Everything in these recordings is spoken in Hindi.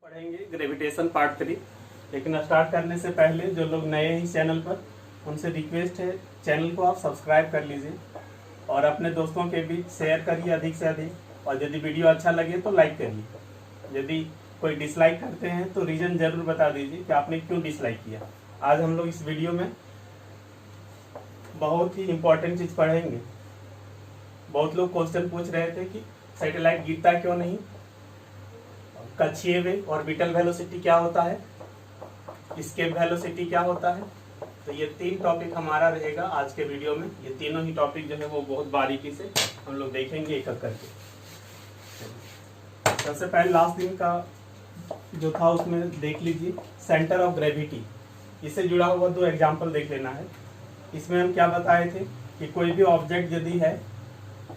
पढ़ेंगे ग्रेविटेशन पार्ट 3। लेकिन स्टार्ट करने से पहले जो लोग नए हैं इस चैनल पर, उनसे रिक्वेस्ट है चैनल को आप सब्सक्राइब कर लीजिए और अपने दोस्तों के बीच शेयर करिए अधिक से अधिक। और यदि वीडियो अच्छा लगे तो लाइक करिए। यदि कोई डिसलाइक करते हैं तो रीज़न ज़रूर बता दीजिए कि आपने क्यों डिसलाइक किया। आज हम लोग इस वीडियो में बहुत ही इम्पोर्टेंट चीज़ पढ़ेंगे। बहुत लोग क्वेश्चन पूछ रहे थे कि सैटेलाइट गिरता क्यों नहीं, कक्षीय वेग, ऑर्बिटल वेलोसिटी क्या होता है, एस्केप वेलोसिटी क्या होता है। तो ये 3 टॉपिक हमारा रहेगा आज के वीडियो में। ये तीनों ही टॉपिक जो है वो बहुत बारीकी से हम लोग देखेंगे एक एक करके। सबसे पहले लास्ट दिन का जो था उसमें देख लीजिए सेंटर ऑफ ग्रेविटी, इससे जुड़ा हुआ 2 एग्जाम्पल देख लेना है। इसमें हम क्या बताए थे कि कोई भी ऑब्जेक्ट यदि है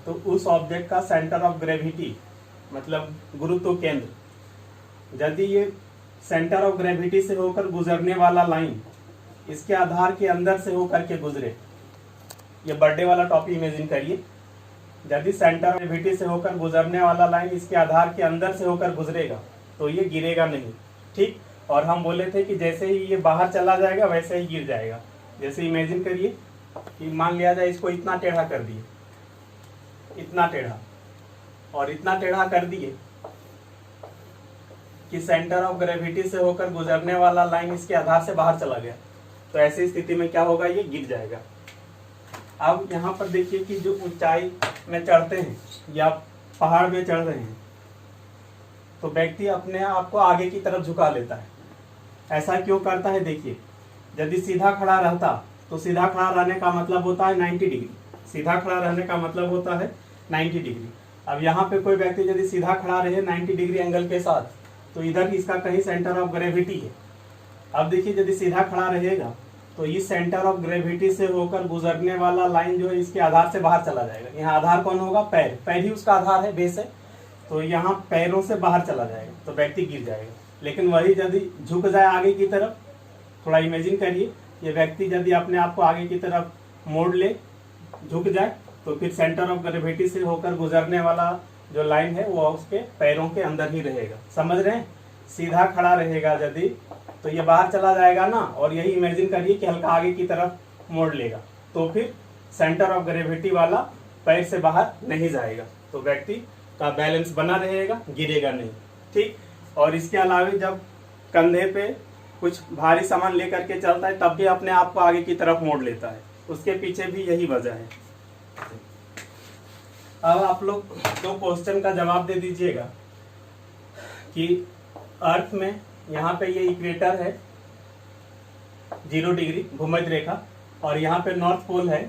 तो उस ऑब्जेक्ट का सेंटर ऑफ ग्रेविटी मतलब गुरुत्व केंद्र, यदि ये सेंटर ऑफ ग्रेविटी से होकर गुजरने वाला लाइन इसके आधार के अंदर से होकर के गुजरे, ये बर्थडे वाला टॉपिक इमेजिन करिए। यदि सेंटर ऑफ ग्रेविटी से होकर गुजरने वाला लाइन इसके आधार के अंदर से होकर गुजरेगा तो ये गिरेगा नहीं, ठीक। और हम बोले थे कि जैसे ही ये बाहर चला जाएगा वैसे ही गिर जाएगा। जैसे इमेजिन करिए कि मान लिया जाए इसको इतना टेढ़ा कर दिए, इतना टेढ़ा और इतना टेढ़ा कर दिए कि सेंटर ऑफ ग्रेविटी से होकर गुजरने वाला लाइन इसके आधार से बाहर चला गया, तो ऐसी स्थिति में क्या होगा, ये गिर जाएगा। अब यहाँ पर देखिए कि जो ऊंचाई में चढ़ते हैं या पहाड़ में चढ़ रहे हैं तो व्यक्ति अपने आप को आगे की तरफ झुका लेता है। ऐसा क्यों करता है, देखिए यदि सीधा खड़ा रहता तो सीधा खड़ा रहने का मतलब होता है 90 डिग्री। सीधा खड़ा रहने का मतलब होता है 90 डिग्री। अब यहाँ पे कोई व्यक्ति यदि सीधा खड़ा रहे 90 डिग्री एंगल के साथ तो इधर इसका कहीं सेंटर ऑफ ग्रेविटी है। अब देखिए यदि सीधा खड़ा रहेगा तो इस सेंटर ऑफ ग्रेविटी से होकर गुजरने वाला लाइन जो है इसके आधार से बाहर चला जाएगा। यहाँ आधार कौन होगा, पैर, पैर ही उसका आधार है, बेस है, तो यहाँ पैरों से बाहर चला जाएगा तो व्यक्ति गिर जाएगा। लेकिन वही यदि झुक जाए आगे की तरफ, थोड़ा इमेजिन करिए, ये व्यक्ति यदि अपने आप को आगे की तरफ मोड़ ले, झुक जाए, तो फिर सेंटर ऑफ ग्रेविटी से होकर गुजरने वाला जो लाइन है वो उसके पैरों के अंदर ही रहेगा। समझ रहे हैं, सीधा खड़ा रहेगा यदि तो ये बाहर चला जाएगा ना, और यही इमेजिन करिए कि हल्का आगे की तरफ मोड़ लेगा तो फिर सेंटर ऑफ ग्रेविटी वाला पैर से बाहर नहीं जाएगा, तो व्यक्ति का बैलेंस बना रहेगा, गिरेगा नहीं, ठीक। और इसके अलावा जब कंधे पे कुछ भारी सामान लेकर के चलता है तब भी अपने आप को आगे की तरफ मोड़ लेता है, उसके पीछे भी यही वजह है। अब आप लोग 2 क्वेश्चन का जवाब दे दीजिएगा कि अर्थ में यहाँ पे ये इक्वेटर है 0 डिग्री भूमध्य रेखा, और यहाँ पे नॉर्थ पोल है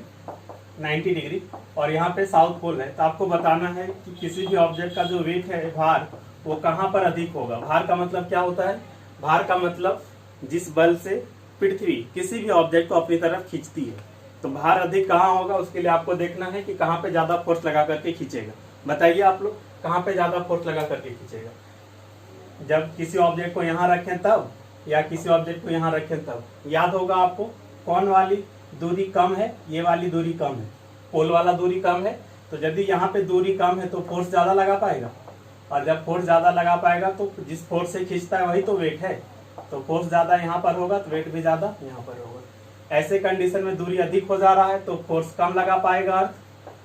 90 डिग्री, और यहाँ पे साउथ पोल है। तो आपको बताना है कि किसी भी ऑब्जेक्ट का जो वेट है, भार, वो कहाँ पर अधिक होगा। भार का मतलब क्या होता है, भार का मतलब जिस बल से पृथ्वी किसी भी ऑब्जेक्ट को अपनी तरफ खींचती है, तो भार अधिक कहाँ होगा, उसके लिए आपको देखना है कि कहाँ पे ज्यादा फोर्स लगा करके खींचेगा। बताइए आप लोग, कहाँ पे ज्यादा फोर्स लगा करके खींचेगा। जब किसी ऑब्जेक्ट को यहाँ रखें तब, या किसी ऑब्जेक्ट को यहाँ रखें तब। याद होगा आपको कौन वाली दूरी कम है, ये वाली दूरी कम है, पोल वाला दूरी कम है। तो यदि यहाँ पे दूरी कम है तो फोर्स ज्यादा लगा पाएगा, और जब फोर्स ज्यादा लगा पाएगा तो जिस फोर्स से खींचता है वही तो वेट है, तो फोर्स ज्यादा यहाँ पर होगा तो वेट भी ज्यादा यहाँ पर होगा। ऐसे कंडीशन में दूरी अधिक हो जा रहा है तो फोर्स कम लगा पाएगा अर्थ,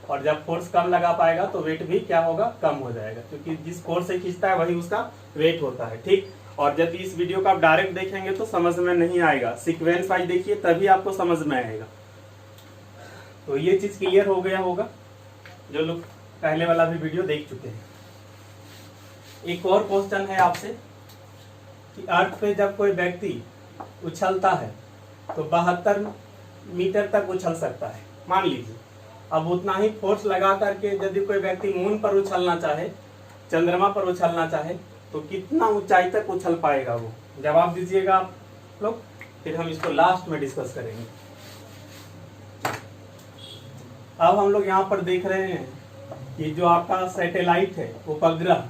और जब फोर्स कम लगा पाएगा तो वेट भी क्या होगा, कम हो जाएगा, क्योंकि जिस फोर्स से खींचता है वही उसका वेट होता है, ठीक। और यदि इस वीडियो को आप डायरेक्ट देखेंगे तो समझ में नहीं आएगा, सीक्वेंस वाइज देखिए तभी आपको समझ में आएगा। तो ये चीज क्लियर हो गया होगा जो लोग पहले वाला भी वीडियो देख चुके हैं। एक और क्वेश्चन है आपसे कि अर्थ पे जब कोई व्यक्ति उछलता है तो 72 मीटर तक उछल सकता है, मान लीजिए। अब उतना ही फोर्स लगा करके यदि कोई व्यक्ति मून पर उछलना चाहे, चंद्रमा पर उछलना चाहे, तो कितना ऊंचाई तक उछल पाएगा वो। जवाब दीजिएगा आप लोग, फिर हम इसको लास्ट में डिस्कस करेंगे। अब हम लोग यहाँ पर देख रहे हैं कि जो आपका सैटेलाइट है, उपग्रह,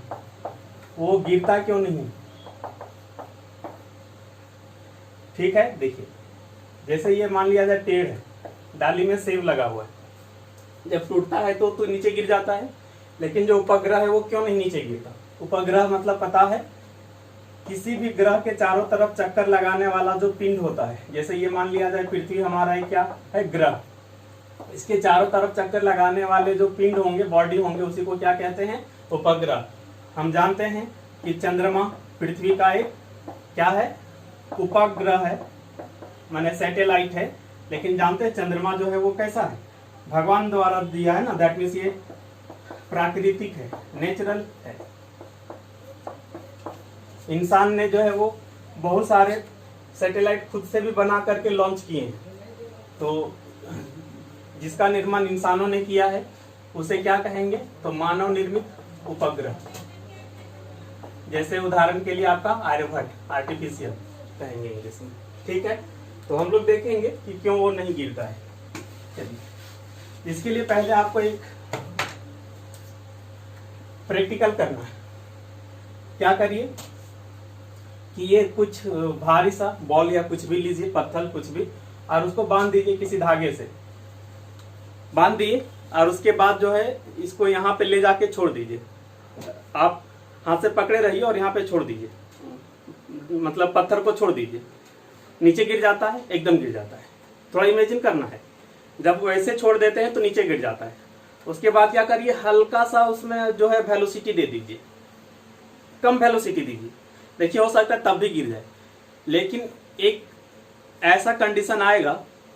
वो गिरता क्यों नहीं, ठीक है। देखिए जैसे ये मान लिया जाए पेड़ है, डाली में सेब लगा हुआ है, जब टूटता है तो नीचे गिर जाता है, लेकिन जो उपग्रह है वो क्यों नहीं नीचे गिरता। उपग्रह मतलब पता है, किसी भी ग्रह के चारों तरफ चक्कर लगाने वाला जो पिंड होता है, जैसे ये मान लिया जाए पृथ्वी हमारा है क्या है ग्रह, इसके चारों तरफ चक्कर लगाने वाले जो पिंड होंगे, बॉडी होंगे, उसी को क्या कहते हैं उपग्रह। हम जानते हैं कि चंद्रमा पृथ्वी का एक क्या है उपग्रह है, माने सैटेलाइट है, लेकिन जानते हैं चंद्रमा जो है वो कैसा है, भगवान द्वारा दिया है ना, दैट मीन्स ये प्राकृतिक है, नेचुरल है। इंसान ने जो है वो बहुत सारे सैटेलाइट खुद से भी बना करके लॉन्च किए हैं, तो जिसका निर्माण इंसानों ने किया है उसे क्या कहेंगे, तो मानव निर्मित उपग्रह। जैसे उदाहरण के लिए आपका आर्यभट्ट, आर्टिफिशियल कहेंगे इंग्लिश में, ठीक है। तो हम लोग देखेंगे कि क्यों वो नहीं गिरता है। चलिए, इसके लिए पहले आपको एक प्रैक्टिकल करना है। क्या करिए कि ये कुछ भारी सा बॉल या कुछ भी लीजिए, पत्थर कुछ भी, और उसको बांध दीजिए किसी धागे से, बांध दिए, और उसके बाद जो है इसको यहाँ पे ले जाके छोड़ दीजिए। आप हाथ से पकड़े रहिए और यहाँ पे छोड़ दीजिए, मतलब पत्थर को छोड़ दीजिए। नीचे गिर जाता है, एकदम गिर जाता है। थोड़ा इमेजिन करना है, जब वैसे छोड़ देते हैं तो नीचे गिर जाता है। उसके बाद क्या करिए, हल्का सा उसमें जो है वेलोसिटी दे दीजिए, कम वेलोसिटी दीजिए। देखिए हो सकता है तब भी गिर जाए, लेकिन एक ऐसा कंडीशन आएगा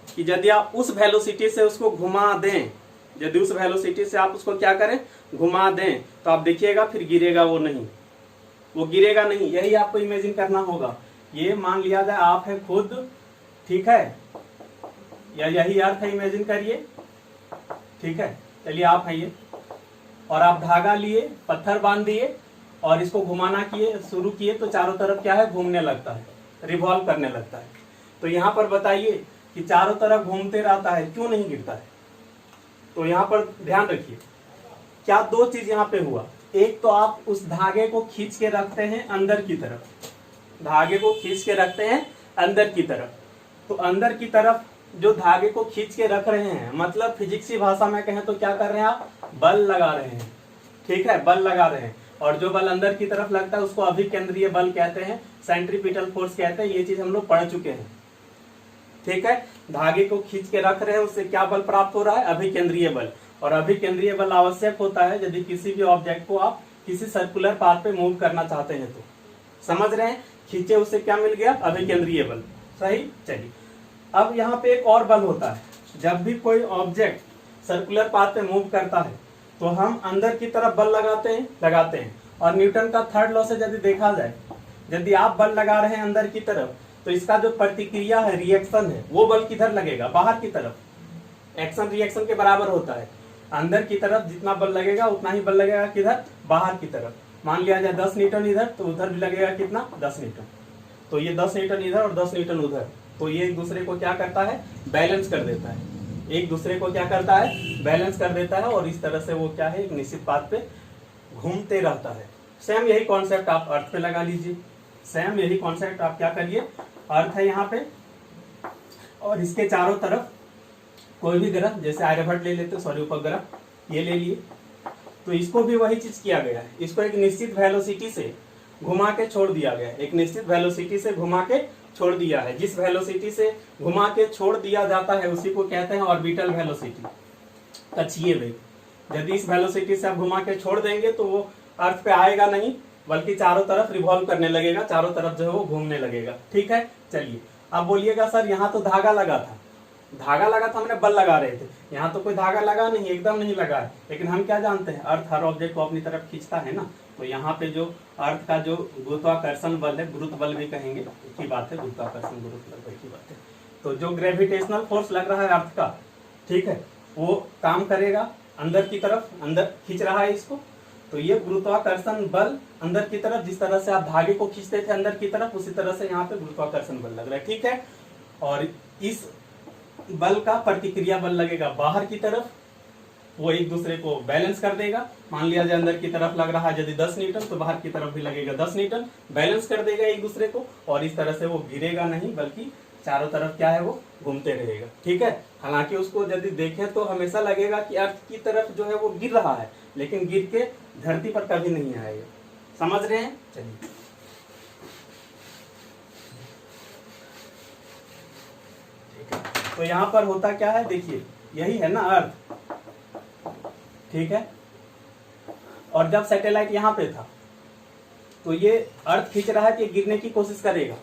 कि यदि आप उस वेलोसिटी से उसको घुमा दें, यदि उस वेलोसिटी से आप उसको क्या करें घुमा दें, तो आप देखिएगा फिर गिरेगा वो नहीं, वो गिरेगा नहीं। यही आपको इमेजिन करना होगा। ये मान लिया जाए आप है खुद, ठीक है, या यही अर्थ है, इमेजिन करिए, ठीक है। चलिए आप है ये, और आप धागा लिए, पत्थर बांध दिए और इसको घुमाना किए शुरू किए, तो चारों तरफ क्या है घूमने लगता है, रिवॉल्व करने लगता है। तो यहाँ पर बताइए कि चारों तरफ घूमते रहता है, क्यों नहीं गिरता है। तो यहाँ पर ध्यान रखिए, क्या दो चीज यहाँ पे हुआ। एक तो आप उस धागे को खींच के रखते हैं अंदर की तरफ, धागे को खींच के रखते हैं अंदर की तरफ। तो अंदर की तरफ जो धागे को खींच के रख रहे हैं, मतलब फिजिक्स की भाषा में कहें तो क्या कर रहे हैं आप, बल लगा रहे हैं, ठीक है, बल लगा रहे हैं। और जो बल अंदर की तरफ लगता है उसको अभिकेंद्रीय बल कहते हैं, सेंट्रीपिटल फोर्स कहते हैं। ये चीज हम लोग पढ़ चुके हैं, ठीक है। धागे को खींच के रख रहे हैं, उससे क्या बल प्राप्त हो रहा है, अभिकेंद्रीय बल। और अभिकेंद्रीय बल आवश्यक होता है यदि किसी भी ऑब्जेक्ट को आप किसी सर्कुलर पाथ पे मूव करना चाहते हैं। तो समझ रहे हैं, खींचे उससे क्या मिल गया, अभिकेंद्रीय बल, सही। चलिए, अब यहाँ पे एक और बल होता है। जब भी कोई ऑब्जेक्ट सर्कुलर पाथ पे मूव करता है तो हम अंदर की तरफ बल लगाते हैं। और न्यूटन का थर्ड लॉ से यदि देखा जाए, यदि आप बल लगा रहे हैं अंदर की तरफ, तो इसका जो प्रतिक्रिया है, रिएक्शन है, वो बल किधर लगेगा, बाहर की तरफ। एक्शन रिएक्शन के बराबर होता है। अंदर की तरफ जितना बल लगेगा उतना ही बल लगेगा किधर, बाहर की तरफ। मान लिया जाए 10 न्यूटन इधर, तो उधर भी लगेगा कितना, 10 न्यूटन। तो ये 10 न्यूटन इधर और 10 न्यूटन उधर, तो ये एक दूसरे को क्या करता है, बैलेंस कर देता है। एक दूसरे को क्या करता है, बैलेंस कर देता है। और इस तरह से वो क्या है, एक निश्चित पाथ पे घूमते रहता है। सेम यही कॉन्सेप्ट आप अर्थ पे लगा लीजिए। सेम यही कॉन्सेप्ट आप क्या करिए, अर्थ है यहाँ पे, और इसके चारों तरफ कोई भी ग्रह, जैसे आर्यभट्ट ले लेते, सॉरी उपग्रह ये ले लिए, तो इसको भी वही चीज किया गया है। इसको एक निश्चित वेलोसिटी से घुमा के छोड़ दिया गया है, एक निश्चित वेलोसिटी से घुमा के छोड़ दिया है। जिस वेलोसिटी से घुमा के छोड़ दिया जाता है उसी को कहते हैं ऑर्बिटल वेलोसिटी, कक्षीय वेग। यदि इस वेलोसिटी से आप घुमा के छोड़ देंगे तो वो अर्थ पे आएगा नहीं, बल्कि चारों तरफ रिवॉल्व करने लगेगा, चारों तरफ जो है वो घूमने लगेगा, ठीक है। चलिए, अब बोलिएगा सर यहाँ तो धागा लगा था, धागा लगा था, हमने बल लगा रहे थे, यहाँ तो कोई धागा लगा नहीं, एकदम नहीं लगा है। लेकिन हम क्या जानते हैं, अर्थ हर ऑब्जेक्ट को अपनी तरफ खींचता है ना। तो यहाँ पे जो अर्थ का जो गुरुत्वाकर्षण बल है, गुरुत्व बल भी कहेंगे, एक ही बात है, गुरुत्वाकर्षण गुरुत्व बल एक ही बात है। तो जो ग्रेविटेशनल फोर्स लग रहा है अर्थ का, ठीक है, वो काम करेगा अंदर की तरफ, अंदर खींच रहा है इसको। तो ये गुरुत्वाकर्षण बल अंदर की तरफ, जिस तरह से आप धागे को खींचते थे अंदर की तरफ, उसी तरह से यहाँ पे गुरुत्वाकर्षण बल लग रहा है, ठीक है। और इस बल का प्रतिक्रिया बल लगेगा बाहर की तरफ, वो एक दूसरे को बैलेंस कर देगा। मान लिया जाए अंदर की तरफ लग रहा है यदि 10 न्यूटन, तो बाहर की तरफ भी लगेगा 10 न्यूटन, बैलेंस कर देगा एक दूसरे को। और इस तरह से वो गिरेगा नहीं, बल्कि चारों तरफ क्या है, वो घूमते रहेगा, ठीक है। हालांकि उसको यदि देखें तो हमेशा लगेगा कि अर्थ की तरफ जो है वो गिर रहा है, लेकिन गिर के धरती पर कभी नहीं आएगा। समझ रहे हैं। चलिए, तो यहाँ पर होता क्या है, देखिए यही है ना अर्थ, ठीक है। और जब सैटेलाइट यहाँ पे था तो ये अर्थ खींच रहा है कि गिरने की कोशिश करेगा,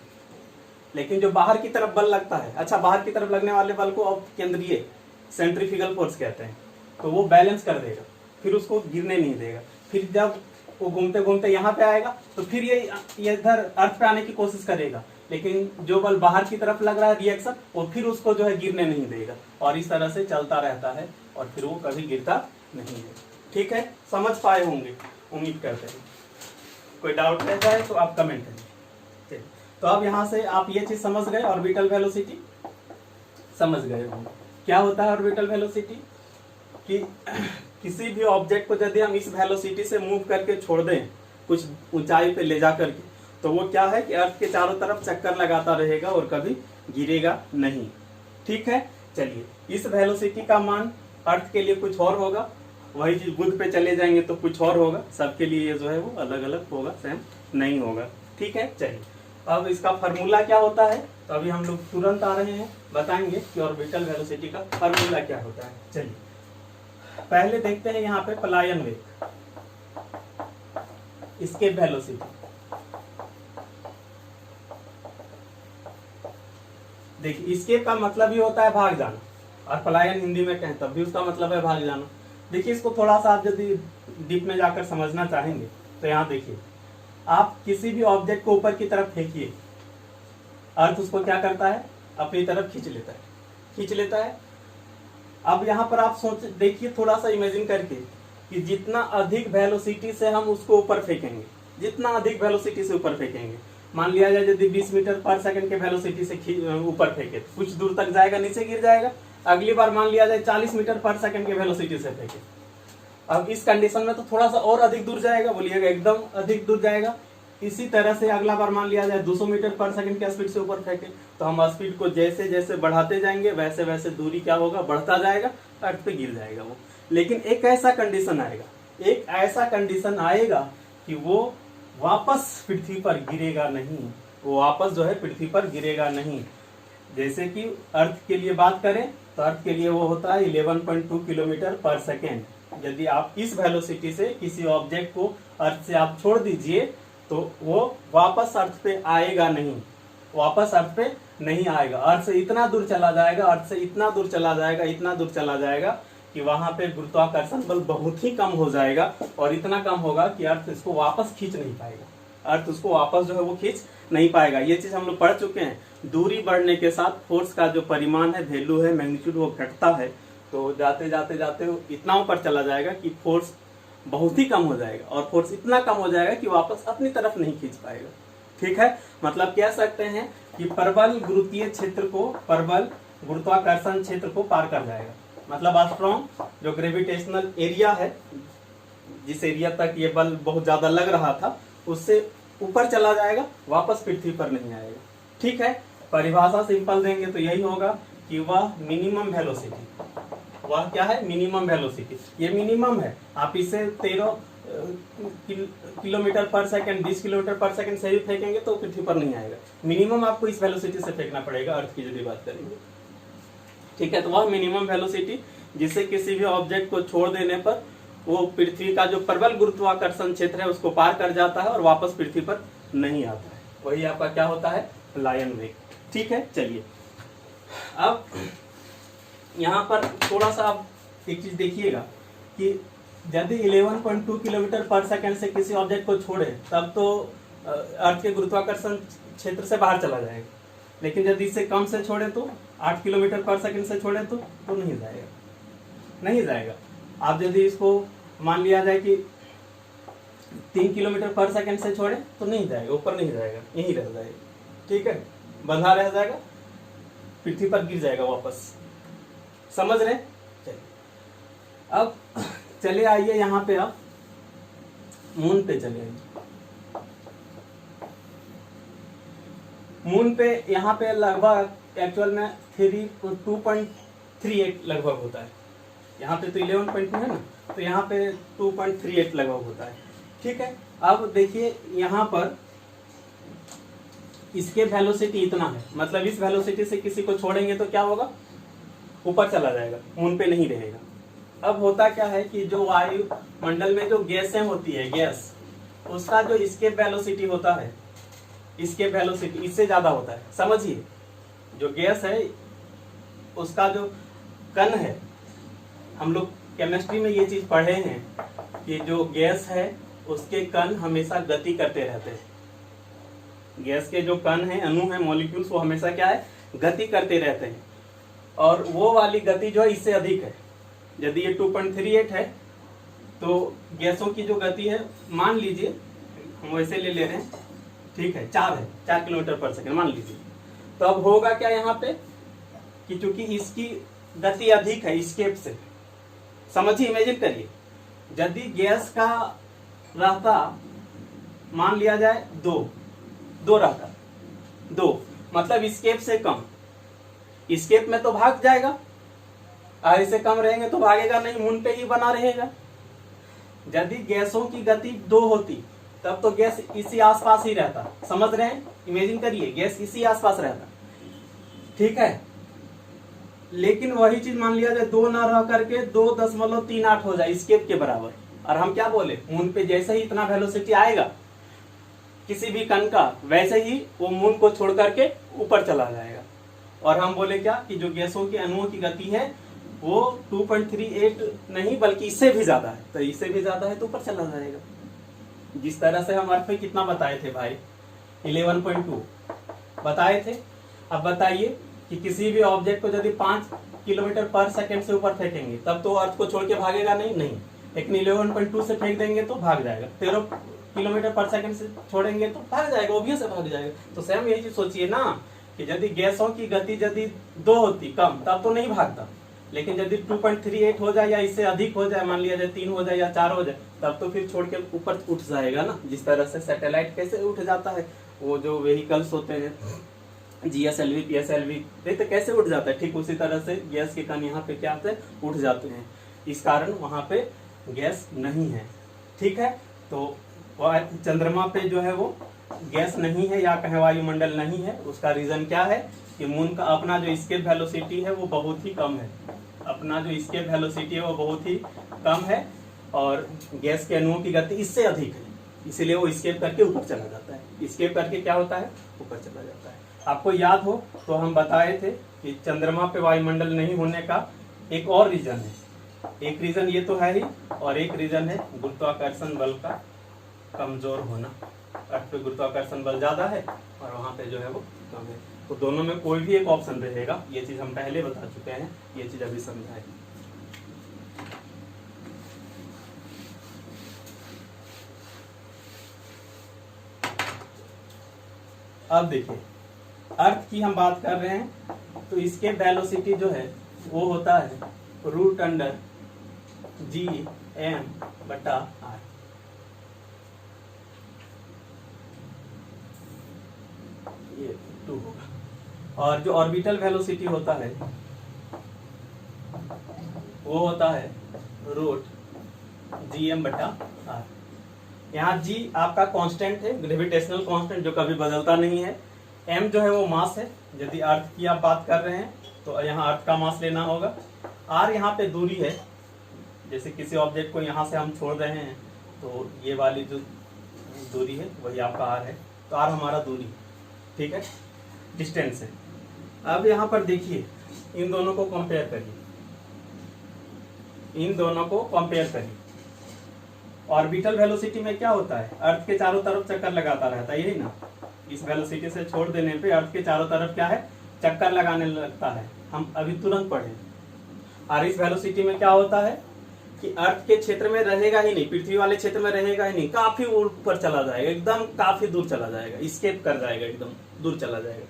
लेकिन जो बाहर की तरफ बल लगता है, अच्छा बाहर की तरफ लगने वाले बल को अब केंद्रीय सेंट्रीफ्यूगल फोर्स कहते हैं, तो वो बैलेंस कर देगा, फिर उसको गिरने नहीं देगा। फिर जब वो घूमते घूमते यहाँ पे आएगा तो फिर ये इधर अर्थ पे आने की कोशिश करेगा, लेकिन जो बल बाहर की तरफ लग रहा है रिएक्शन, वो फिर उसको जो है गिरने नहीं देगा, और इस तरह से चलता रहता है और फिर वो कभी गिरता नहीं है। ठीक है, समझ पाए होंगे, उम्मीद करते हैं। कोई डाउट रहता है तो आप कमेंट करें। तो अब यहाँ से आप ये चीज समझ गए, ऑर्बिटल वेलोसिटी समझ गए होंगे। क्या होता है ऑर्बिटल वेलोसिटी, कि किसी भी ऑब्जेक्ट को यदि हम इस वेलोसिटी से मूव करके छोड़ दें कुछ ऊंचाई पे ले जा करके, तो वो क्या है कि अर्थ के चारों तरफ चक्कर लगाता रहेगा और कभी गिरेगा नहीं। ठीक है, चलिए इस वेलोसिटी का मान अर्थ के लिए कुछ और होगा, वही चीज बुध पे चले जाएंगे तो कुछ और होगा, सबके लिए ये जो है वो अलग अलग होगा, सेम नहीं होगा। ठीक है, चलिए अब इसका फार्मूला क्या होता है, तो अभी हम लोग तुरंत आ रहे हैं बताएंगे कि ऑर्बिटल वेलोसिटी का फार्मूला क्या होता है। चलिए पहले देखते हैं यहाँ पे पलायन वेग, इसके वेलोसिटी। देखिए इसके का मतलब ही होता है भाग जाना, और पलायन हिंदी में कहें तब भी उसका मतलब है भाग जाना। देखिए इसको थोड़ा सा आप यदि डीप में जाकर समझना चाहेंगे तो यहाँ देखिए, आप किसी भी ऑब्जेक्ट को ऊपर की तरफ फेंकिए, अर्थ उसको क्या करता है, अपनी तरफ खींच लेता है। अब यहाँ पर आप सोच देखिए, थोड़ा सा इमेजिन करके कि जितना अधिक वेलोसिटी से हम उसको ऊपर फेंकेंगे, जितना अधिक वेलोसिटी से ऊपर फेंकेंगे, मान लिया जाए यदि 20 मीटर पर सेकंड के वेलोसिटी से ऊपर फेंके तो कुछ दूर तक जाएगा, नीचे गिर जाएगा। अगली बार मान लिया जाए 40 मीटर पर सेकंड के वेलोसिटी से फेंके, अब इस कंडीशन में तो थोड़ा सा और अधिक दूर जाएगा, बोलिएगा एकदम अधिक दूर जाएगा। इसी तरह से अगला बार मान लिया जाए 200 मीटर पर सेकंड के स्पीड से ऊपर फेंके, तो हम स्पीड को जैसे जैसे बढ़ाते जाएंगे वैसे वैसे दूरी क्या होगा, बढ़ता जाएगा, अर्थ पे गिर जाएगा वो। लेकिन एक ऐसा कंडीशन आएगा कि वो वापस पृथ्वी पर गिरेगा नहीं, वो वापस जो है पृथ्वी पर गिरेगा नहीं। जैसे कि अर्थ के लिए बात करें तो अर्थ के लिए वो होता है 11.2 किलोमीटर पर सेकेंड। यदि आप इस वेलोसिटी से किसी ऑब्जेक्ट को अर्थ से आप छोड़ दीजिए तो वो वापस अर्थ पे आएगा नहीं, वापस अर्थ पे नहीं आएगा। अर्थ से इतना दूर चला जाएगा, अर्थ से इतना दूर चला जाएगा कि वहां पे गुरुत्वाकर्षण बल बहुत ही कम हो जाएगा, और इतना कम होगा कि अर्थ इसको वापस खींच नहीं पाएगा, अर्थ उसको वापस जो है वो खींच नहीं पाएगा। ये चीज हम लोग पढ़ चुके हैं। दूरी बढ़ने के साथ फोर्स का जो परिमाण है, वैल्यू है, मैग्नीट्यूड, वो घटता है। तो जाते जाते इतना ऊपर चला जाएगा कि फोर्स बहुत ही कम हो जाएगा, और फोर्स इतना कम हो जाएगा कि वापस अपनी तरफ नहीं खींच पाएगा। ठीक है, मतलब कह सकते हैं कि प्रबल गुरुत्वीय क्षेत्र को, प्रबल गुरुत्वाकर्षण क्षेत्र को पार कर जाएगा। मतलब स्ट्रॉन्ग जो ग्रेविटेशनल एरिया है, जिस एरिया तक ये बल बहुत ज्यादा लग रहा था, उससे ऊपर चला जाएगा, वापस पृथ्वी पर नहीं आएगा। ठीक है, परिभाषा सिंपल देंगे तो यही होगा कि वह मिनिमम वेलोसिटी, वह क्या है, मिनिमम वेलोसिटी। ये मिनिमम है, आप इसे 13 किलोमीटर पर सेकंड, 20 किलोमीटर पर सेकंड से भी फेंकेंगे तो पृथ्वी पर नहीं आएगा। मिनिमम आपको इस वेलोसिटी से फेंकना पड़ेगा, अर्थ की यदि बात करेंगे। ठीक है, तो वह मिनिमम वेलोसिटी जिसे किसी भी ऑब्जेक्ट को छोड़ देने पर वो पृथ्वी का जो प्रबल गुरुत्वाकर्षण क्षेत्र है उसको पार कर जाता है और वापस पृथ्वी पर नहीं आता है, वही आपका क्या होता है, पलायन वेग। ठीक है, चलिए अब यहाँ पर थोड़ा सा आप एक चीज देखिएगा कि यदि 11.2 किलोमीटर पर सेकंड से किसी ऑब्जेक्ट को छोड़े तब तो अर्थ के गुरुत्वाकर्षण क्षेत्र से बाहर चला जाएगा, लेकिन यदि इससे कम से छोड़े तो 8 किलोमीटर पर सेकंड से छोड़े तो नहीं जाएगा। आप यदि इसको मान लिया जाए कि 3 किलोमीटर पर सेकंड से छोड़े तो नहीं जाएगा, ऊपर नहीं जाएगा, यहीं रह जाएगा। ठीक है, बंधा रह जाएगा, पृथ्वी पर गिर जाएगा वापस। समझ रहे? चलिए अब चले आइए यहाँ पे, आप मून पे चले आइए। मून पे यहाँ पे लगभग एक्चुअल में 2.38 लगभग होता है। यहाँ पे तो 11.2 है ना, तो यहाँ पे 2.38 लगभग होता है। ठीक है, अब देखिए यहाँ पर इसके वेलोसिटी इतना है, मतलब इस वेलोसिटी से किसी को छोड़ेंगे तो क्या होगा, ऊपर चला जाएगा, मून पे नहीं रहेगा। अब होता क्या है कि जो वायुमंडल में जो गैसें होती है, गैस, उसका जो एस्केप वेलोसिटी होता है, एस्केप वेलोसिटी इससे ज्यादा होता है। समझिए, जो गैस है उसका जो कण है, हम लोग केमिस्ट्री में ये चीज पढ़े हैं कि जो गैस है उसके कण हमेशा गति करते रहते हैं। गैस के जो कण हैं, अणु हैं, मॉलिक्यूल्स, वो हमेशा क्या है, गति करते रहते हैं। और वो वाली गति जो है इससे अधिक है। यदि ये 2.38 है तो गैसों की जो गति है, मान लीजिए हम वैसे ले रहे हैं, ठीक है, 4 किलोमीटर पर सेकंड मान लीजिए। तो अब होगा क्या यहाँ पे कि चूंकि इसकी गति अधिक है एस्केप से, समझिए, इमेजिन करिए, यदि गैस का रहता, मान लिया जाए 2 रहता, 2 मतलब एस्केप से कम, एस्केप में तो भाग जाएगा, आधे से कम रहेंगे तो भागेगा नहीं, मून पे ही बना रहेगा। यदि गैसों की गति 2 होती तब तो गैस इसी आसपास ही रहता। समझ रहे हैं, इमेजिन करिए, गैस इसी आसपास रहता, ठीक है। लेकिन वही चीज मान लिया जाए 2 ना रह करके 2.38 हो जाए एस्केप के बराबर, और हम क्या बोले, मून पे जैसे ही इतना वेलोसिटी आएगा किसी भी कण का, वैसे ही वो मून को छोड़ करके ऊपर चला जाएगा। और हम बोले क्या कि जो गैसों के अणुओं की गति है वो 2.38 नहीं बल्कि इससे भी ज्यादा है, तो इससे भी ज्यादा है तो ऊपर चला जाएगा। जिस तरह से हम अर्थ पे कितना बताए थे भाई, 11.2 बताए थे। अब बताइए कि किसी भी ऑब्जेक्ट को यदि 5 किलोमीटर पर सेकंड से ऊपर फेंकेंगे तब तो अर्थ को छोड़ के भागेगा नहीं, लेकिन 11.2 से फेंक देंगे तो भाग जाएगा। 13 किलोमीटर पर सेकंड से छोड़ेंगे तो भाग जाएगा, ऑब्वियस है भाग जाएगा। तो सेम यही चीज सोचिए ना कि यदि गैसों की गति यदि 2 होती कम तब तो नहीं भागता, लेकिन यदि 2.38 हो जाए या इससे अधिक हो जाए, मान लिया जाए 3 हो जाए या 4 हो जाए, तब तो फिर छोड़ के ऊपर उठ जाएगा ना। जिस तरह से सैटेलाइट कैसे उठ जाता है, वो जो व्हीकल्स होते हैं GSLV PSLV, तो कैसे उठ जाता है, ठीक उसी तरह से गैस के कण यहाँ पे क्या आते हैं, उठ जाते हैं। इस कारण वहां पे गैस नहीं है, ठीक है। तो चंद्रमा पे जो है वो गैस नहीं है या कहें वायुमंडल नहीं है। उसका रीजन क्या है कि मून का अपना जो एस्केप वेलोसिटी है वो बहुत ही कम है, अपना जो एस्केप वेलोसिटी है वो बहुत ही कम है, और गैस के अणुओं की गति इससे अधिक है, इसीलिए वो एस्केप करके ऊपर चला जाता है। एस्केप करके क्या होता है, ऊपर चला जाता है। आपको याद हो तो हम बताए थे कि चंद्रमा पे वायुमंडल नहीं होने का एक और रीजन है। एक रीजन ये तो है ही, और एक रीजन है गुरुत्वाकर्षण बल का कमजोर होना। अर्थ पे गुरुत्वाकर्षण बल ज्यादा है और वहां पे जो है वो कम है। तो दोनों में कोई भी एक ऑप्शन रहेगा, ये चीज हम पहले बता चुके हैं, ये चीज अभी समझाए। अब देखिए, अर्थ की हम बात कर रहे हैं तो इसके वेलोसिटी जो है वो होता है √G/m/r। ये 2 होगा। और जो ऑर्बिटल वेलोसिटी होता है वो होता है √Gm/r। यहाँ G आपका कांस्टेंट है, ग्रेविटेशनल कांस्टेंट जो कभी बदलता नहीं है। m जो है वो मास है, यदि अर्थ की आप बात कर रहे हैं तो यहाँ अर्थ का मास लेना होगा। r यहाँ पे दूरी है, जैसे किसी ऑब्जेक्ट को यहाँ से हम छोड़ रहे हैं तो ये वाली जो दूरी है वही आपका r है, तो r हमारा दूरी, ठीक है, डिस्टेंस है। अब यहाँ पर देखिए, इन दोनों को कंपेयर करिए, इन दोनों को कंपेयर करिए। ऑर्बिटल वेलोसिटी में क्या होता है, अर्थ के चारों तरफ चक्कर लगाता रहता है, यही ना। इस वेलोसिटी से छोड़ देने पे अर्थ के चारों तरफ क्या है, चक्कर लगाने लगता है, हम अभी तुरंत पढ़े। और इस वेलोसिटी में क्या होता है कि अर्थ के क्षेत्र में रहेगा ही नहीं, पृथ्वी वाले क्षेत्र में रहेगा ही नहीं, काफी ऊपर चला जाएगा, एकदम काफी दूर चला जाएगा, एस्केप कर जाएगा, एकदम दूर चला जाएगा।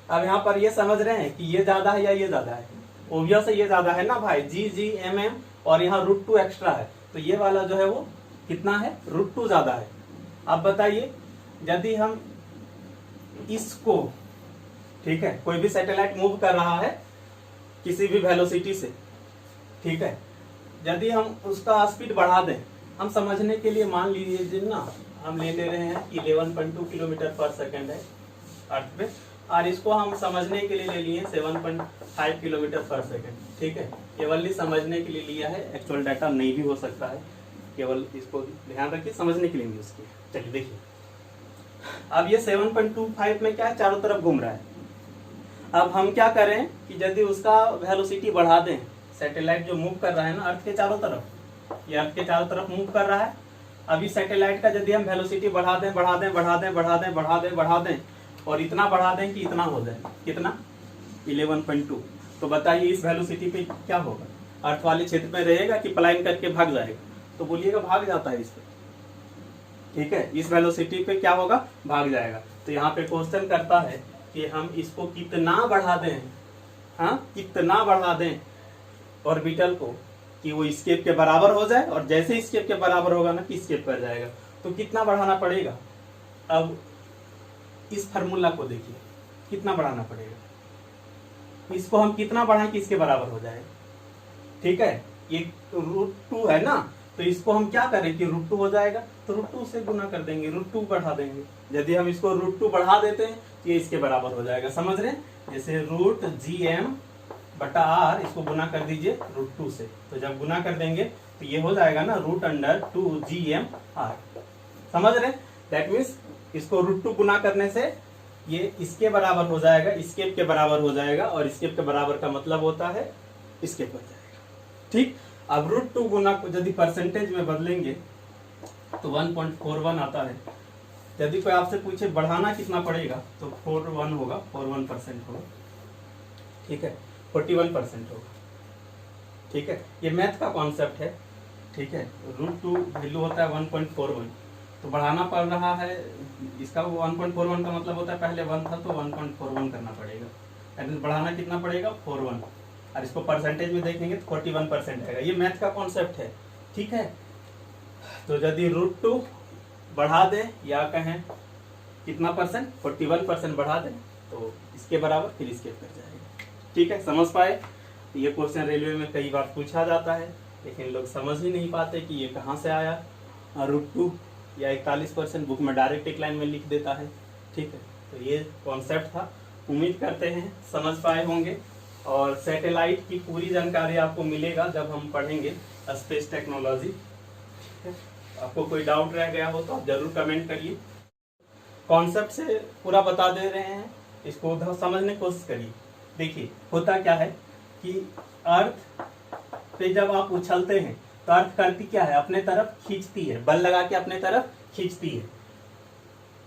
अब यहाँ पर ये समझ रहे हैं कि ये ज्यादा है या ये ज्यादा है, ऑब्वियस है ये ज्यादा है ना भाई, G/m और यहाँ √2 एक्स्ट्रा है, तो ये वाला जो है वो कितना है, √2 ज्यादा है। अब बताइए, यदि हम इसको, ठीक है, कोई भी सैटेलाइट मूव कर रहा है किसी भी वेलोसिटी से, ठीक है, यदि हम उसका स्पीड बढ़ा दें, हम समझने के लिए मान लीजिए ना, हम ले रहे हैं 11.2 किलोमीटर पर सेकंड है अर्थ पे, और इसको हम समझने के लिए ले लिए 7.5 किलोमीटर पर सेकेंड। ठीक है, केवल ही समझने के लिए लिया है, एक्चुअल डाटा नहीं भी हो सकता है, केवल इसको ध्यान रखिए, समझने के लिए यूज किया। चलिए देखिए, अब ये 7.25 में क्या है, चारों तरफ घूम रहा है। अब हम क्या करें कि यदि उसका वेलोसिटी बढ़ा दें, सैटेलाइट जो मूव कर रहा है ना अर्थ के चारों तरफ, ये अर्थ के चारों तरफ मूव कर रहा है। अभी सैटेलाइट का यदि हम वेलोसिटी बढ़ा दें बढ़ा दें बढ़ा दें बढ़ा दें बढ़ा दें बढ़ा दें और इतना बढ़ा दें कि इतना हो जाए, कितना 11.2, तो बताइए इस वेलोसिटी पे क्या होगा, अर्थ वाले क्षेत्र में रहेगा कि पलायन करके भाग जाएगा? तो बोलिएगा भाग जाता है इस पे। ठीक है, इस वेलोसिटी पे क्या होगा, भाग जाएगा। तो यहाँ पे क्वेश्चन करता है कि हम इसको कितना बढ़ा दें, हाँ कितना बढ़ा दें ऑर्बिटल को कि वो स्केप के बराबर हो जाए, और जैसे स्केप के बराबर होगा ना कि स्केप कर जाएगा, तो कितना बढ़ाना पड़ेगा। अब इस फार्मूला को देखिए, कितना बढ़ाना पड़ेगा, इसको हम कितना बढ़ाएं कि इसके बराबर हो जाए। ठीक है, ये √2 है ना, तो इसको हम क्या करें कि √2 हो जाएगा, तो √2 से गुना कर देंगे, √2 बढ़ा देंगे। यदि हम इसको √2 बढ़ा देते हैं तो ये इसके बराबर हो जाएगा, समझ रहे हैं? जैसे √GM/R, इसको गुना कर दीजिए √2 से, तो जब गुना कर देंगे तो ये हो जाएगा ना √2GM/R, समझ रहे हैं? दैट मीन्स इसको √2 गुना करने से ये इसके बराबर हो जाएगा, स्केप के बराबर हो जाएगा, और स्केप के बराबर का मतलब होता है स्केप हो जाएगा। ठीक, अब √2 गुना को यदि परसेंटेज में बदलेंगे तो 1.41 आता है। यदि कोई आपसे पूछे बढ़ाना कितना पड़ेगा तो 41 होगा, 41% होगा। ठीक है, 41% होगा। ठीक है, ये मैथ का कॉन्सेप्ट है। ठीक है, √2 वैल्यू होता है 1.41, तो बढ़ाना पड़ रहा है, इसका 1.41 का मतलब होता है पहले 1 था तो 1.41 करना पड़ेगा, यानी बढ़ाना कितना पड़ेगा 41, और इसको परसेंटेज में देखेंगे तो 41% आएगा। ये मैथ का कॉन्सेप्ट है। ठीक है, तो यदि √2 बढ़ा दें या कहें कितना परसेंट, 41% बढ़ा दें तो इसके बराबर फिर स्केप कर जाएगा। ठीक है, समझ पाए? ये क्वेश्चन रेलवे में कई बार पूछा जाता है, लेकिन लोग समझ ही नहीं पाते कि ये कहाँ से आया। √2 या 41% बुक में डायरेक्ट एक लाइन में लिख देता है। ठीक है, तो ये कॉन्सेप्ट था, उम्मीद करते हैं समझ पाए होंगे, और सैटेलाइट की पूरी जानकारी आपको मिलेगा जब हम पढ़ेंगे स्पेस टेक्नोलॉजी। आपको कोई डाउट रह गया हो तो आप जरूर कमेंट करिए। कॉन्सेप्ट से पूरा बता दे रहे हैं, इसको उधर समझने की कोशिश करिए। देखिए होता क्या है कि अर्थ पे जब आप उछलते हैं तो अर्थ करती क्या है, अपने तरफ खींचती है, बल लगा के अपने तरफ खींचती है।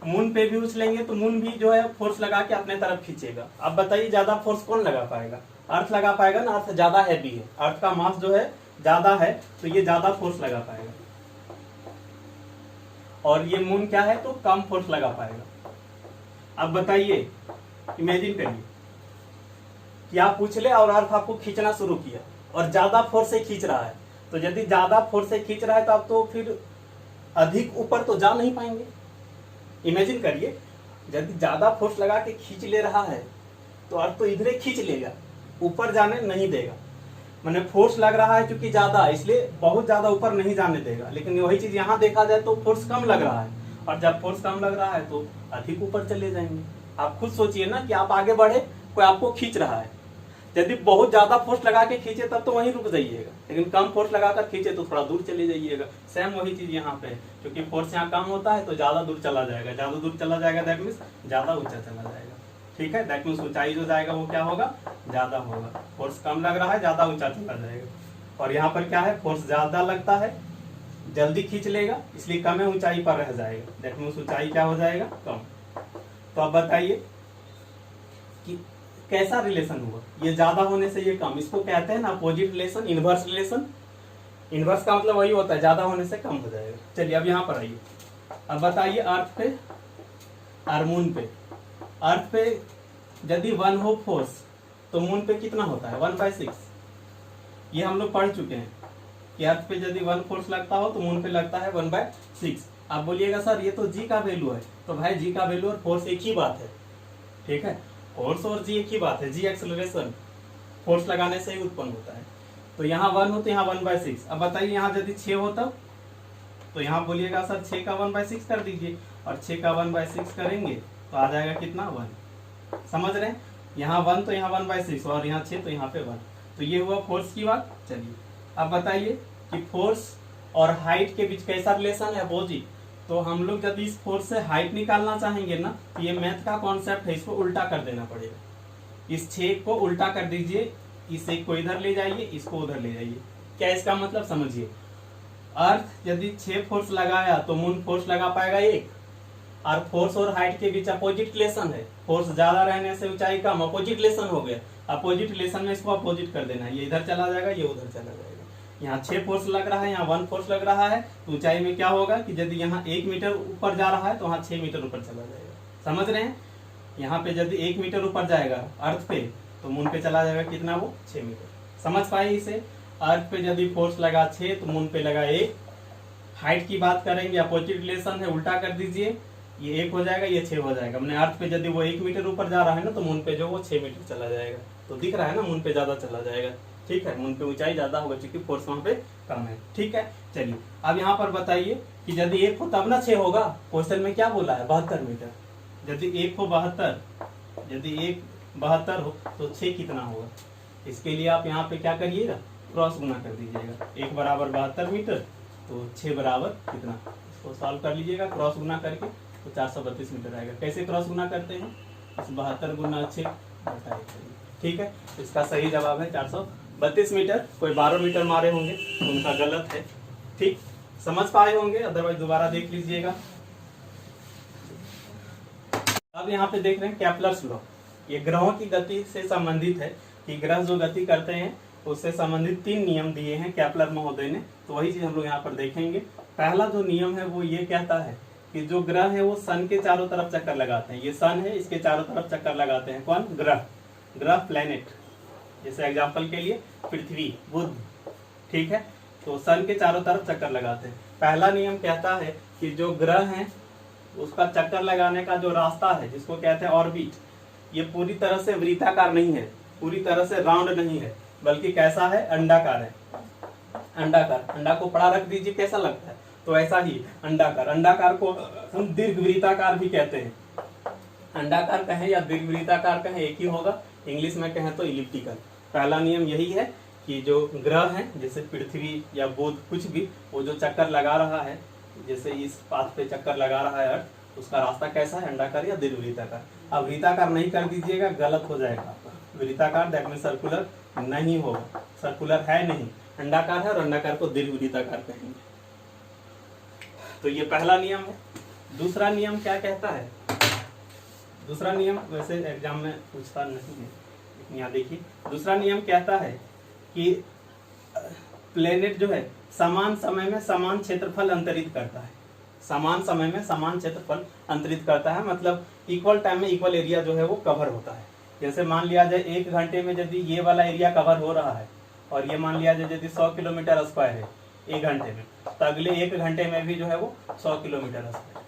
मून पे भी उछलेंगे तो मून भी जो है फोर्स लगा के अपने तरफ खींचेगा। अब बताइए ज्यादा फोर्स कौन लगा पाएगा, अर्थ लगा पाएगा ना, अर्थ ज्यादा हैवी है, अर्थ का मास जो है ज्यादा है, तो ये ज्यादा फोर्स लगा पाएगा, और ये मून क्या है तो कम फोर्स लगा पाएगा। अब बताइए, इमेजिन करिए कि आप उछले और अर्थ आपको खींचना शुरू किया और ज्यादा फोर्स से खींच रहा है, तो यदि ज्यादा फोर्स से खींच रहा है तो आप तो फिर अधिक ऊपर तो जा नहीं पाएंगे। इमेजिन करिए, यदि ज्यादा फोर्स लगा के खींच ले रहा है तो अर्थ तो इधर खींच लेगा, ऊपर जाने नहीं देगा। मैंने फोर्स लग रहा है क्योंकि ज्यादा, इसलिए बहुत ज्यादा ऊपर नहीं जाने देगा। लेकिन वही चीज यहाँ देखा जाए तो फोर्स कम लग रहा है, और जब फोर्स कम लग रहा है तो अधिक ऊपर चले जाएंगे। आप खुद सोचिए ना कि आप आगे बढ़े, कोई आपको खींच रहा है, यदि बहुत ज्यादा फोर्स लगा के खींचे तब तो वहीं रुक जाइएगा, लेकिन कम फोर्स लगाकर खींचे तो थोड़ा दूर चले जाइएगा। सेम वही चीज यहाँ पे, क्योंकि फोर्स यहाँ कम होता है तो ज्यादा दूर चला जाएगा, ज्यादा दूर चला जाएगा दैट मीन्स ज्यादा ऊंचा चला जाएगा। ठीक है, दैट मीन्स ऊंचाई जो जाएगा वो क्या होगा, ज्यादा होगा। फोर्स कम लग रहा है, ज्यादा ऊंचा चला जाएगा, और यहाँ पर क्या है, फोर्स ज्यादा लगता है, जल्दी खींच लेगा, इसलिए कम ऊंचाई पर रह जाएगा, दैट मीन्स ऊंचाई क्या हो जाएगा, कम। तो अब बताइए कि कैसा रिलेशन हुआ, ये ज्यादा होने से ये कम, इसको कहते हैं ना opposite relation, inverse relation. Inverse का मतलब वही होता है, ज्यादा होने से कम हो जाएगा। चलिए अब यहाँ पर आइए, अब बताइए अर्थ पे और मून पे। अर्थ पे यदि 1 हो फोर्स तो मून पे कितना होता है, 1/6। ये हम लोग पढ़ चुके हैं कि अर्थ पे यदि 1 फोर्स लगता हो तो मून पे लगता है 1/6। आप बोलिएगा सर ये तो जी का वैल्यू है, तो भाई जी का वैल्यू और फोर्स एक ही बात है। ठीक है, फोर्स और जी एक ही बात है, जी एक्सेलरेशन फोर्स लगाने से ही उत्पन्न होता है। तो यहाँ 1 हो तो यहाँ 1/6। अब बताइए यहाँ यदि 6 हो तब, तो यहाँ बोलिएगा सर 6 का 1/6 कर दीजिए, और 6 का 1/6 करेंगे तो आ जाएगा कितना, 1। समझ रहे हैं, यहाँ 1 तो यहाँ 1/6 और यहाँ 6 तो यहाँ पे 1। तो ये हुआ फोर्स की बात। चलिए अब बताइए कि फोर्स और हाइट के बीच कैसा रिलेशन है, अपोजिट। तो हम लोग जब इस फोर्स से हाइट निकालना चाहेंगे ना, तो ये मैथ का कॉन्सेप्ट है, इसको उल्टा कर देना पड़ेगा। इस 6 को उल्टा कर दीजिए, इस 1 को इधर ले जाइए, इसको उधर ले जाइए। क्या इसका मतलब समझिए, अर्थ यदि 6 फोर्स लगाया तो मून फोर्स लगा पाएगा 1। और फोर्स और हाइट के बीच अपोजिट रिलेशन है, फोर्स ज्यादा रहने से ऊंचाई कम, अपोजिट रिलेशन हो गया। अपोजिट रिलेशन में इसको अपोजिट कर देना है, ये इधर चला जाएगा, ये उधर चला जाएगा। यहाँ 6 फोर्स लग रहा है, यहाँ 1 फोर्स लग रहा है, तो ऊंचाई में क्या होगा कि यदि यहाँ 1 मीटर ऊपर जा रहा है तो वहाँ 6 मीटर ऊपर चला जाएगा। समझ रहे हैं, यहाँ पे यदि 1 मीटर ऊपर जाएगा अर्थ पे, तो मून पे चला जाएगा कितना, वो 6 मीटर। समझ पाए इसे, अर्थ पे यदि फोर्स लगा 6 तो मून पे लगा 1। हाइट की बात करेंगे, अपोजिट रिलेशन है, उल्टा कर दीजिए, ये 1 हो जाएगा, ये 6 हो जाएगा। मैंने अर्थ पे यदि वो 1 मीटर ऊपर जा रहा है ना, तो मून पे जो वो 6 मीटर चला जाएगा। तो दिख रहा है ना, मून पे ज्यादा चला जाएगा। ठीक है, मून पे ऊंचाई ज्यादा होगा क्योंकि फोर्स वहां पे कम है। ठीक है, चलिए अब यहाँ पर बताइए कि यदि 1 हो तब ना 6 होगा। क्वेश्चन में क्या बोला है, 72 मीटर। यदि 1 हो 72, यदि 1 72 हो तो 6 कितना होगा। इसके लिए आप यहाँ पे क्या करिएगा, क्रॉस गुना कर दीजिएगा। 1 बराबर 72 मीटर, तो 6 बराबर कितना, इसको सॉल्व कर लीजिएगा क्रॉस गुना करके, तो 432 मीटर आएगा। कैसे क्रॉस गुना करते हैं, इस 72 गुना 6 बटा 1। ठीक है, इसका सही जवाब है 432 मीटर। कोई 12 मीटर मारे होंगे तो उनका गलत है। ठीक, समझ पाए होंगे, अदरवाइज दोबारा देख लीजिएगा। अब यहाँ पे देख रहे हैं केपलर्स लॉ। ये ग्रहों की गति से संबंधित है कि ग्रह जो गति करते हैं उससे संबंधित 3 नियम दिए हैं केपलर महोदय ने। तो वही चीज हम लोग यहाँ पर देखेंगे। पहला जो नियम है वो ये कहता है कि जो ग्रह है वो सन के चारों तरफ चक्कर लगाते हैं। ये सन है, इसके चारों तरफ चक्कर लगाते हैं। कौन, ग्रह, ग्रह प्लेनेट। जैसे एग्जांपल के लिए पृथ्वी, बुध। ठीक है, तो सन के चारों तरफ चक्कर लगाते हैं। पहला नियम कहता है कि जो ग्रह है उसका चक्कर लगाने का जो रास्ता है, जिसको कहते हैं ऑर्बिट, ये पूरी तरह से वृत्ताकार नहीं है, पूरी तरह से राउंड नहीं है, बल्कि कैसा है, अंडाकार है। अंडाकार, अंडा को पड़ा रख दीजिए, कैसा लगता है, तो ऐसा ही अंडाकार। अंडाकार को हम दीर्घवृत्ताकार भी कहते हैं। अंडाकार कहें या दीर्घवृत्ताकार कहें एक ही होगा, इंग्लिश में कहें तो इलिप्टिकल। पहला नियम यही है कि जो ग्रह है, जैसे पृथ्वी या बुध, कुछ भी, वो जो चक्कर लगा रहा है, जैसे इस पाथ पे चक्कर लगा रहा है अर्थ, उसका रास्ता कैसा है, अंडाकार या दीर्घवृत्ताकार। अब वृत्ताकार नहीं कर दीजिएगा, गलत हो जाएगा आपका। वृत्ताकार दैट मीन सर्कुलर नहीं होगा, सर्कुलर है नहीं, अंडाकार है, और अंडाकार को दीर्घवृत्ताकार कहेंगे। तो ये पहला नियम है। दूसरा नियम क्या कहता है, दूसरा नियम वैसे एग्जाम में पूछता नहीं है, लेकिन यहाँ देखिए, दूसरा नियम कहता है कि प्लेनेट जो है समान समय में समान क्षेत्रफल अंतरित करता है। समान समय में समान क्षेत्रफल अंतरित करता है, मतलब इक्वल टाइम में इक्वल एरिया जो है वो कवर होता है। जैसे मान लिया जाए 1 घंटे में यदि ये वाला एरिया कवर हो रहा है, और ये मान लिया जाए यदि 100 किलोमीटर स्क्वायर है 1 घंटे में, तो अगले 1 घंटे में भी जो है वो 100 किलोमीटर स्क्वायर,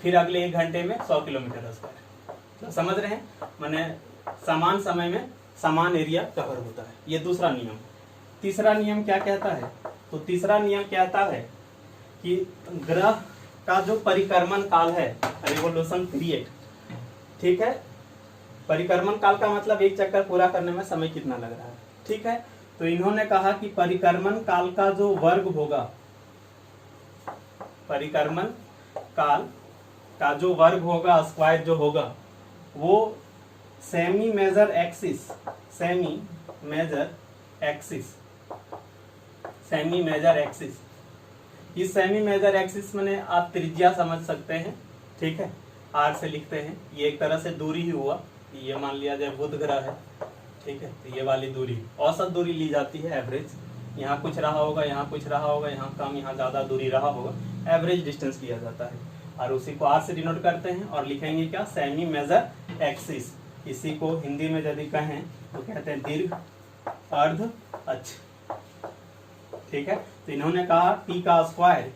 फिर अगले 1 घंटे में 100 किलोमीटर स्क्वायर। तो समझ रहे हैं, माने समान समय में समान एरिया कवर होता है। ये दूसरा नियम। तीसरा नियम क्या कहता है, तो तीसरा नियम कहता है कि ग्रह का जो परिक्रमण काल है, रिवोल्यूशन पीरियड, ठीक है, परिक्रमण काल का मतलब एक चक्कर पूरा करने में समय कितना लग रहा है। ठीक है, तो इन्होंने कहा कि परिक्रमण काल का जो वर्ग होगा, परिक्रमण काल का जो वर्ग होगा, स्क्वायर जो होगा, वो semi major axis, semi major axis, semi major axis. इस सेमी मेजर एक्सिस में आप त्रिज्या समझ सकते हैं। ठीक है, आर से लिखते हैं, ये एक तरह से दूरी ही हुआ। ये मान लिया जाए बुध ग्रह है, ठीक है, तो ये वाली दूरी औसत दूरी ली जाती है, एवरेज। यहाँ कुछ रहा होगा, यहाँ कुछ रहा होगा, यहाँ कम, यहाँ ज्यादा दूरी रहा होगा, एवरेज डिस्टेंस लिया जाता है, और उसी को आर से डिनोट करते हैं और लिखेंगे क्या, सेमी मेजर एक्सिस। इसी को हिंदी में यदि कहें तो कहते हैं दीर्घ अर्ध अक्ष। ठीक है, तो इन्होंने कहा पी का स्क्वायर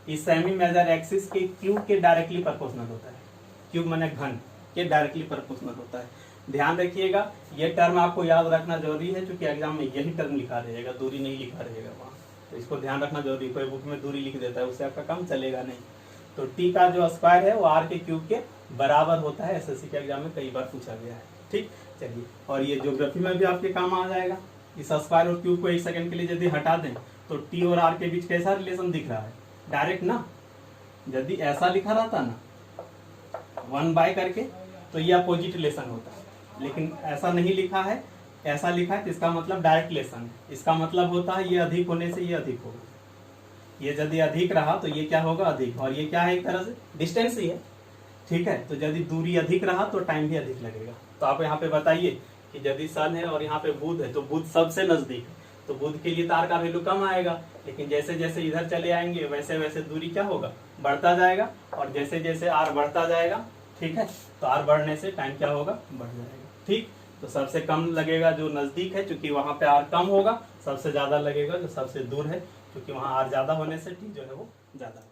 इस सेमी मेजर एक्सिस के क्यूब के डायरेक्टली प्रोपोर्शनल होता है। क्यूब माने घन के डायरेक्टली प्रोपोर्शनल होता है। ध्यान रखिएगा, ये टर्म आपको याद रखना जरूरी है, क्योंकि एग्जाम में यही टर्म लिखा रहेगा, दूरी नहीं लिखा रहेगा वहाँ, तो इसको ध्यान रखना जरूरी। कोई बुक में दूरी लिख देता है, उससे आपका काम चलेगा नहीं। तो टी का जो स्क्वायर है वो आर के क्यूब के बराबर होता है। एसएससी के एग्जाम में कई बार पूछा गया है। ठीक, चलिए, और ये ज्योग्राफी में भी आपके काम आ जाएगा। इस स्क्वायर और क्यूब को एक सेकंड के लिए यदि हटा दें तो टी और आर के बीच कैसा रिलेशन दिख रहा है, डायरेक्ट ना। यदि ऐसा लिखा रहता ना 1 करके तो ये अपोजिट रिलेशन होता है, लेकिन ऐसा नहीं लिखा है, ऐसा लिखा है तो इसका मतलब डायरेक्ट रिलेशन है। इसका मतलब होता है ये अधिक होने से ये अधिक होगा, ये यदि अधिक रहा तो ये क्या होगा, अधिक, और ये क्या है, एक तरह से डिस्टेंस ही है। ठीक है, तो यदि दूरी अधिक रहा तो टाइम भी अधिक लगेगा। तो आप यहाँ पे बताइए कि यदि सन है और यहाँ पे बुध है तो बुध सबसे नजदीक है, तो बुध के लिए तार का वैल्यू कम आएगा, लेकिन जैसे जैसे इधर चले आएंगे वैसे वैसे दूरी क्या होगा, बढ़ता जाएगा, और जैसे जैसे आर बढ़ता जाएगा, ठीक है, तो आर बढ़ने से टाइम क्या होगा, बढ़ जाएगा। ठीक, तो सबसे कम लगेगा जो नजदीक है, क्योंकि वहां पे आर कम होगा, सबसे ज्यादा लगेगा जो सबसे दूर है, क्योंकि वहां आर ज्यादा होने से टी जो है वो ज्यादा।